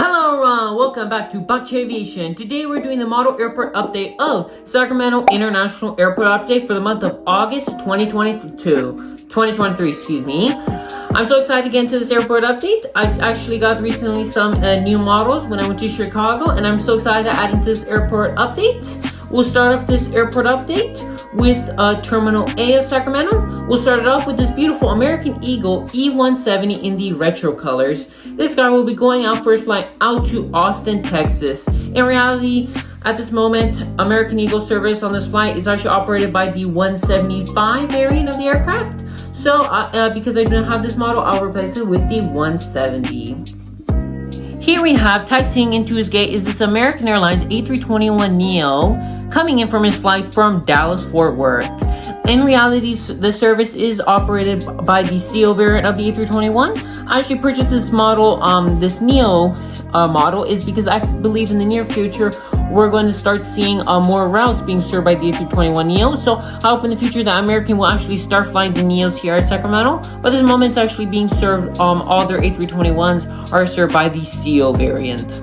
Hello everyone, welcome back to Bach Aviation. Today we're doing the model airport update of Sacramento International Airport update for the month of August 2023, excuse me. I'm so excited to get into this airport update. I actually got recently some new models when I went to Chicago, and I'm so excited to add into this airport update. We'll start off this airport update with Terminal A of Sacramento. We'll start it off with this beautiful American Eagle E170 in the retro colors. This guy will be going out for his flight out to Austin, Texas. In reality, at this moment, American Eagle service on this flight is actually operated by the 175 variant of the aircraft. So, because I do not have this model, I'll replace it with the 170. Here we have, taxiing into his gate, is this American Airlines A321neo coming in from his flight from Dallas-Fort Worth. In reality, the service is operated by the CO variant of the A321. I actually purchased this model, this Neo model, is because I believe in the near future we're going to start seeing more routes being served by the A321neo. So I hope in the future that American will actually start flying the Neos here at Sacramento. But at this moment, it's actually being served, all their A321s are served by the CO variant.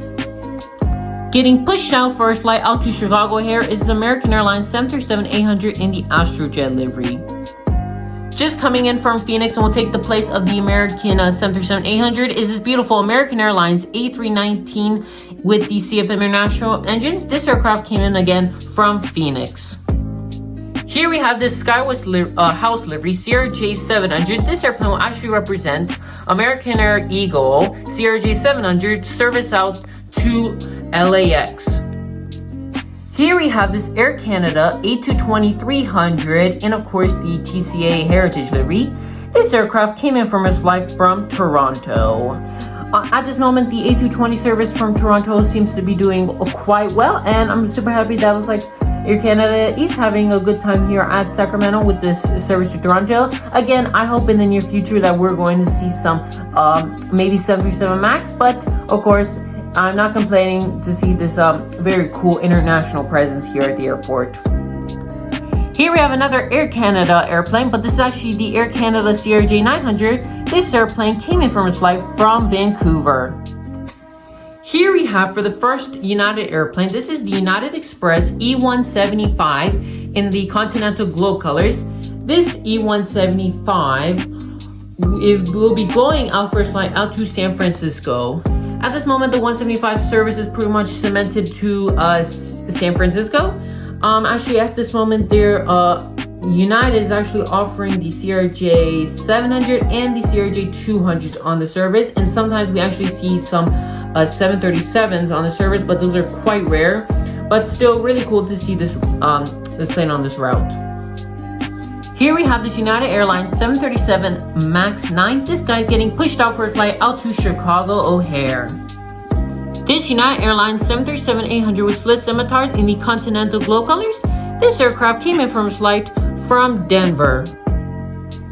Getting pushed out for his flight out to Chicago here is American Airlines 737-800 in the Astrojet livery. Just coming in from Phoenix and will take the place of the American 737-800 is this beautiful American Airlines A319 with the CF International engines. This aircraft came in again from Phoenix. Here we have this Skywest house livery CRJ700. This airplane will actually represent American Air Eagle CRJ700 service out to LAX. Here we have this Air Canada A220-300 and of course the TCA Heritage livery. This aircraft came in from its flight from Toronto. At this moment, the A220 service from Toronto seems to be doing quite well, and I'm super happy that looks like Air Canada is having a good time here at Sacramento with this service to Toronto. Again, I hope in the near future that we're going to see some maybe 737 MAX, but of course, I'm not complaining to see this very cool international presence here at the airport. Here we have another Air Canada airplane, but this is actually the Air Canada CRJ900. This airplane came in from its flight from Vancouver. Here we have for the first United airplane, this is the United Express E175 in the Continental Globe colors. This E175 will be going out for its flight out to San Francisco. At this moment, the 175 service is pretty much cemented to San Francisco. Actually, at this moment, United is actually offering the CRJ 700 and the CRJ 200s on the service, and sometimes we actually see some 737s on the service, but those are quite rare. But still, really cool to see this plane on this route. Here we have this United Airlines 737 MAX 9. This guy's getting pushed out for a flight out to Chicago O'Hare. This United Airlines 737-800 with split scimitars in the Continental Globe colors. This aircraft came in from its flight from Denver.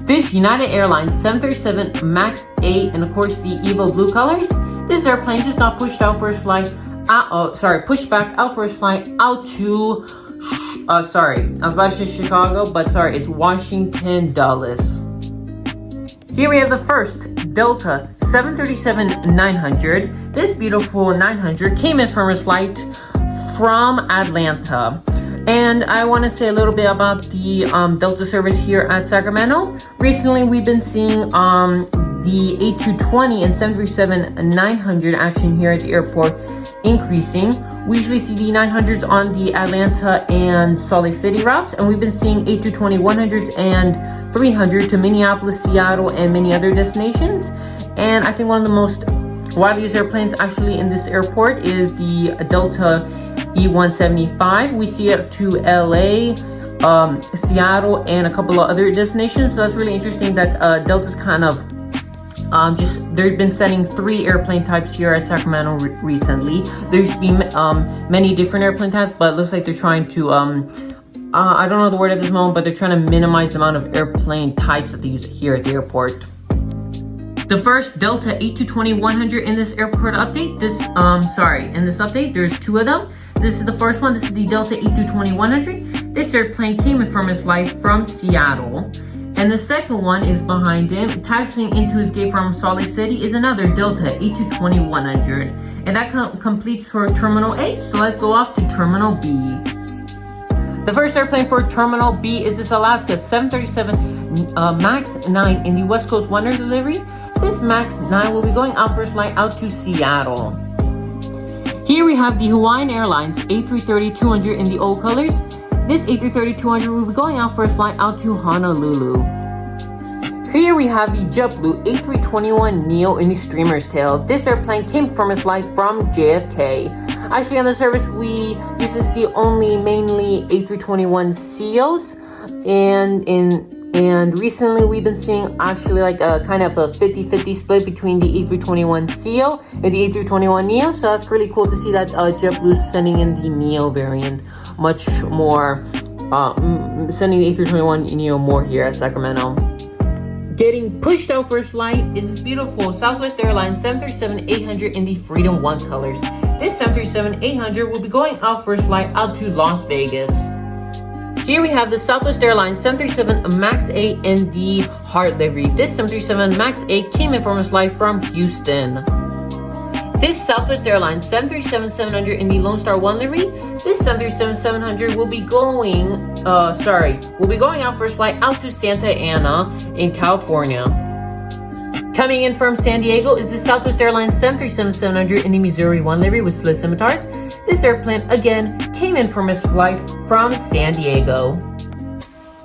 This United Airlines 737 MAX 8 and of course the Evo blue colors. This airplane just got pushed out for its flight pushed back out for its flight out to I was about to say Chicago, but sorry, it's Washington Dulles. Here we have the first Delta 737-900. This beautiful 900 came in from its flight from Atlanta. And I want to say a little bit about the Delta service here at Sacramento. Recently, we've been seeing the A220 and 737-900 action here at the airport increasing. We usually see the 900s on the Atlanta and Salt Lake City routes, and we've been seeing A220 100s and 300 to Minneapolis, Seattle, and many other destinations. And I think one of the most widely used airplanes actually in this airport is the Delta E175. We see it to LA, Seattle, and a couple of other destinations. So that's really interesting that Delta's kind of they've been sending 3 airplane types here at Sacramento recently. There used to be many different airplane types, but it looks like they're trying to I don't know the word at this moment, but they're trying to minimize the amount of airplane types that they use here at the airport. The first Delta A220-100 in this airport update, in this update, there's 2 of them. This is the first one. This is the Delta A220-100. This airplane came in from its flight from Seattle. And the second one is behind him. Taxiing into his gate from Salt Lake City is another Delta A220-100. And that completes for Terminal A. So let's go off to Terminal B. The first airplane for Terminal B is this Alaska 737 MAX 9 in the West Coast Wonder delivery. This MAX 9 will be going out for a flight out to Seattle. Here we have the Hawaiian Airlines A330-200 in the old colors. This A330-200 will be going out for a flight out to Honolulu. Here we have the JetBlue A321neo in the streamer's tail. This airplane came from its flight from JFK. Actually, on the service, we used to see only mainly A321ceos, and recently we've been seeing actually like a kind of a 50-50 split between the A321ceo and the A321neo. So that's really cool to see that JetBlue is sending in the neo variant much more, sending the A321neo more here at Sacramento. Getting pushed out for a flight is this beautiful Southwest Airlines 737-800 in the Freedom 1 colors. This 737-800 will be going out for a flight out to Las Vegas. Here we have the Southwest Airlines 737 MAX 8 in the Heart livery. This 737 MAX 8 came in from a flight from Houston. This Southwest Airlines 737-700 in the Lone Star 1 livery. This 737-700 will be going out for a flight out to Santa Ana in California. Coming in from San Diego is the Southwest Airlines 737-700 in the Missouri 1 livery with split scimitars. This airplane again came in from its flight from San Diego.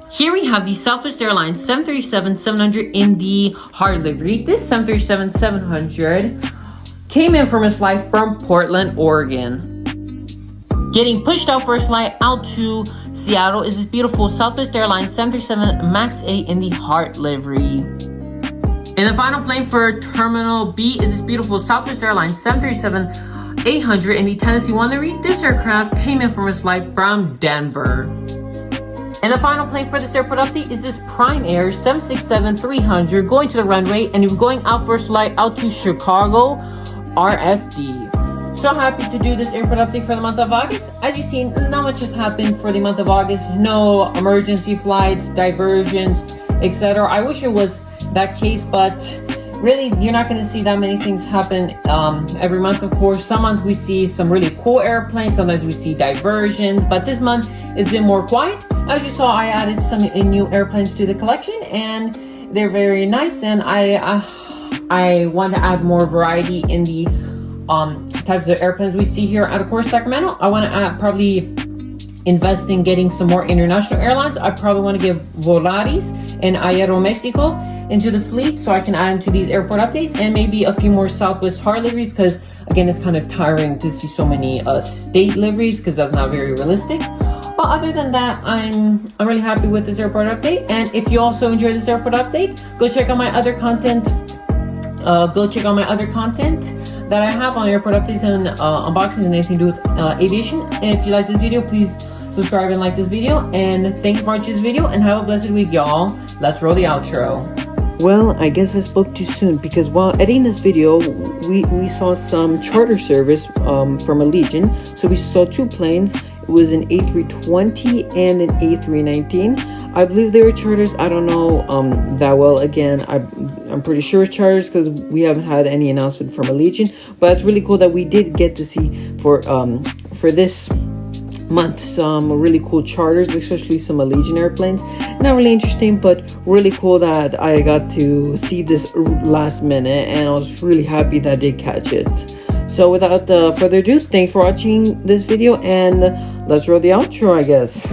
Here we have the Southwest Airlines 737-700 in the Heart livery. This 737-700 came in from its flight from Portland, Oregon. Getting pushed out for a flight out to Seattle is this beautiful Southwest Airlines 737 MAX 8 in the Heart livery. And the final plane for Terminal B is this beautiful Southwest Airlines 737-800 in the Tennessee 1 livery. This aircraft came in from its flight from Denver. And the final plane for this airport update is this Prime Air 767-300 going to the runway and going out for a flight out to Chicago, RFD. So happy to do this airport update for the month of August. As you've seen, not much has happened for the month of August. No emergency flights, diversions, etc. I wish it was that case, but really you're not going to see that many things happen every month. Of course, some months we see some really cool airplanes, sometimes we see diversions, but this month it's been more quiet. As you saw, I added some new airplanes to the collection and they're very nice, and I want to add more variety in the types of airplanes we see here at, of course, Sacramento. I want to probably invest in getting some more international airlines. I probably want to give Volaris and Aeromexico into the fleet so I can add them to these airport updates, and maybe a few more Southwest Heart liveries, because again, it's kind of tiring to see so many state liveries, because that's not very realistic. But other than that, I'm really happy with this airport update. And if you also enjoyed this airport update, go check out my other content. That I have on airport updates and unboxings and anything to do with aviation. And if you like this video, please subscribe and like this video. And thank you for watching this video, and have a blessed week, y'all. Let's roll the outro. Well, I guess I spoke too soon, because while editing this video, we saw some charter service from Allegiant. So we saw two planes. It was an A320 and an A319. I believe they were charters. I don't know that well. Again, I'm pretty sure it's charters, because we haven't had any announcement from Allegiant. But it's really cool that we did get to see for this month some really cool charters, especially some Allegiant airplanes. Not really interesting, but really cool that I got to see this last minute, and I was really happy that I did catch it. So without further ado, thanks for watching this video, and let's roll the outro, I guess.